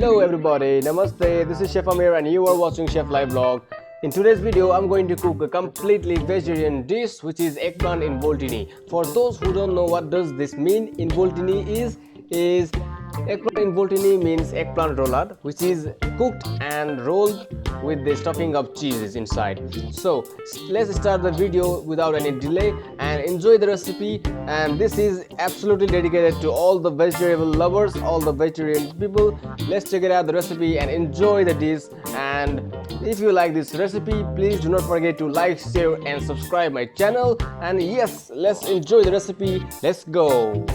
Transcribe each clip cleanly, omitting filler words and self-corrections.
Hello everybody, Namaste, this is Chef Amir and you are watching Chef Live Vlog. In today's video, I'm going to cook a completely vegetarian dish which is eggplant involtini. For those who don't know what does this mean, involtini is eggplant involtini means eggplant rollad, which is cooked and rolled with the stuffing of cheeses inside. So let's start the video without any delay and enjoy the recipe. And this is absolutely dedicated to all the vegetable lovers, all the vegetarian people. Let's check it out the recipe and enjoy the dish. And if you like this recipe, please do not forget to like, share and subscribe my channel. And yes, let's enjoy the recipe. Let's go.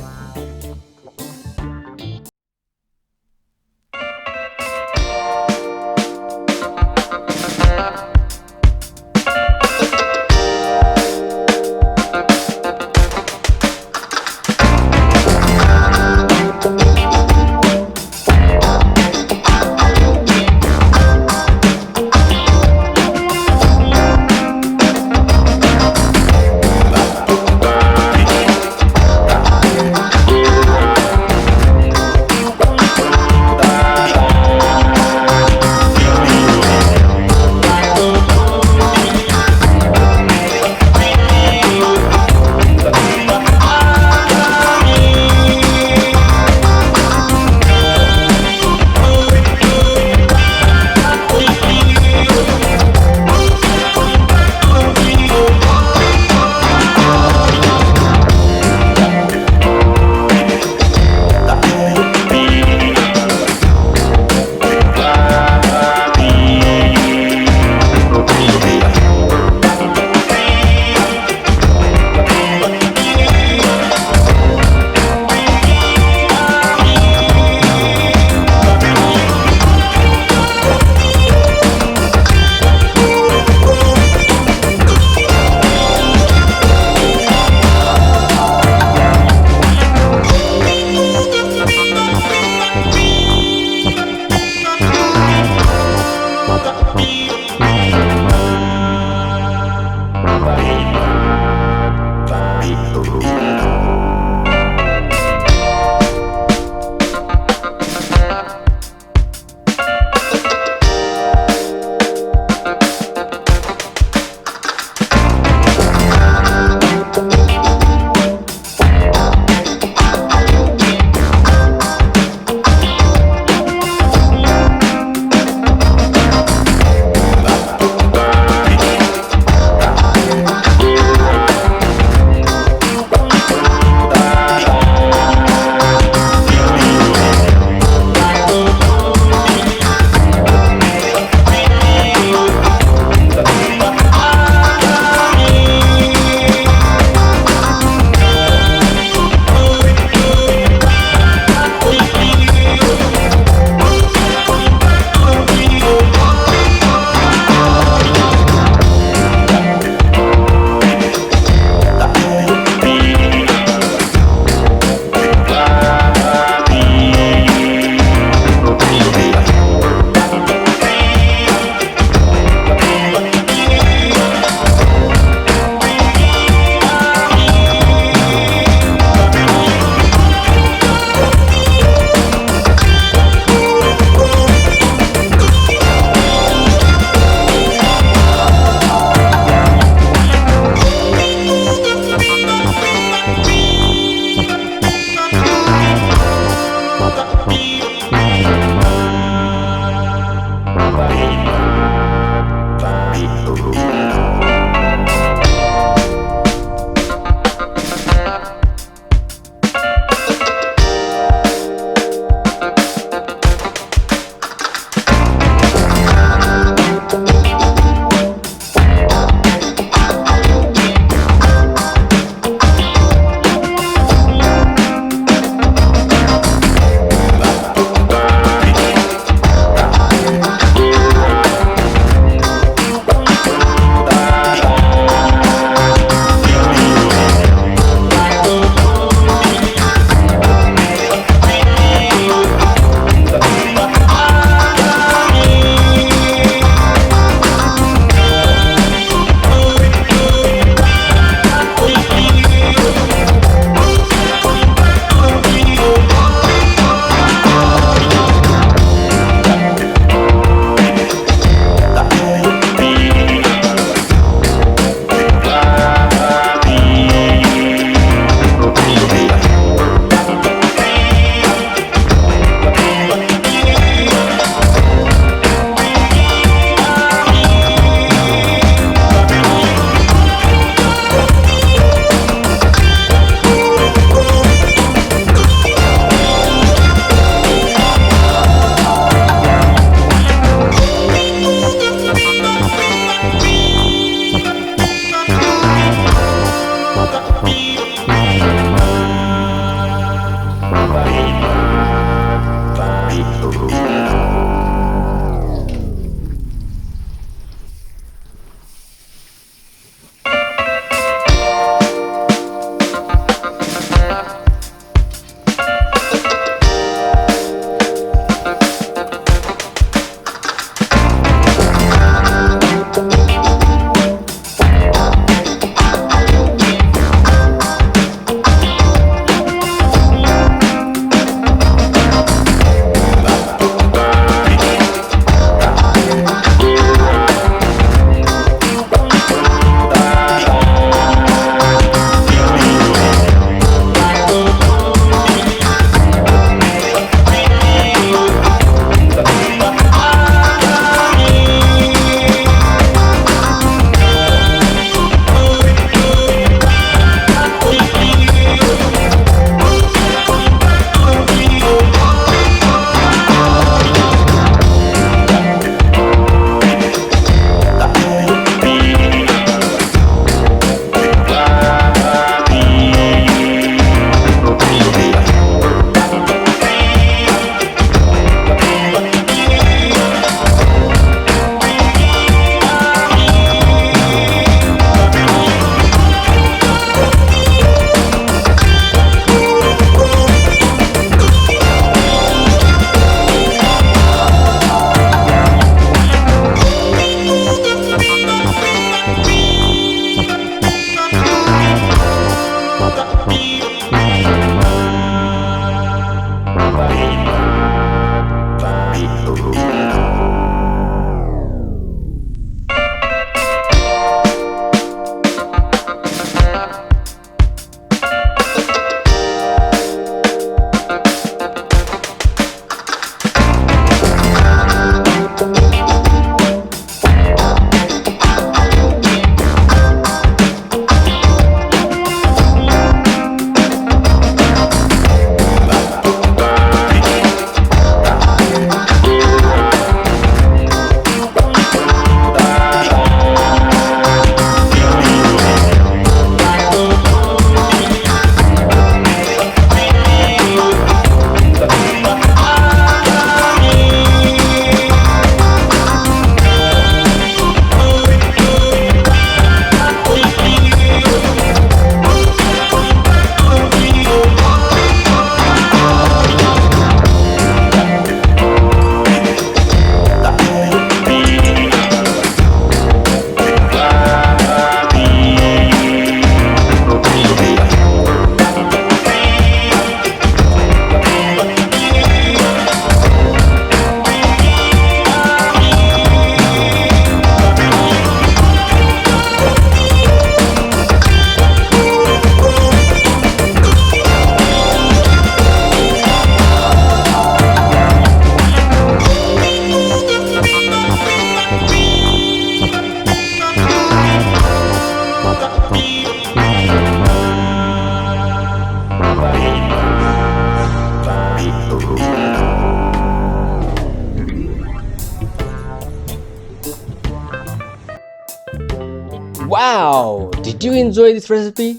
Wow! Did you enjoy this recipe?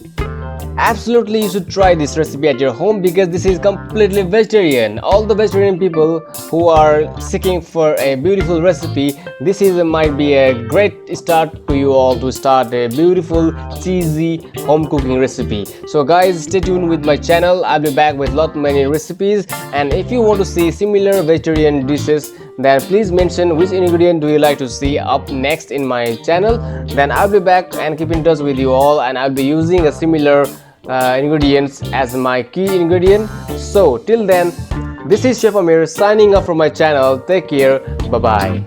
Absolutely, you should try this recipe at your home because this is completely vegetarian. All the vegetarian people who are seeking for a beautiful recipe, this is might be a great start to you all to start a beautiful cheesy home cooking recipe. So guys, stay tuned with my channel. I'll be back with lot many recipes, and if you want to see similar vegetarian dishes, then please mention which ingredient do you like to see up next in my channel. Then I'll be back and keep in touch with you all, and I'll be using a similar ingredients as my key ingredient. So till then, this is Chef Amir signing off from my channel. Take care. Bye bye.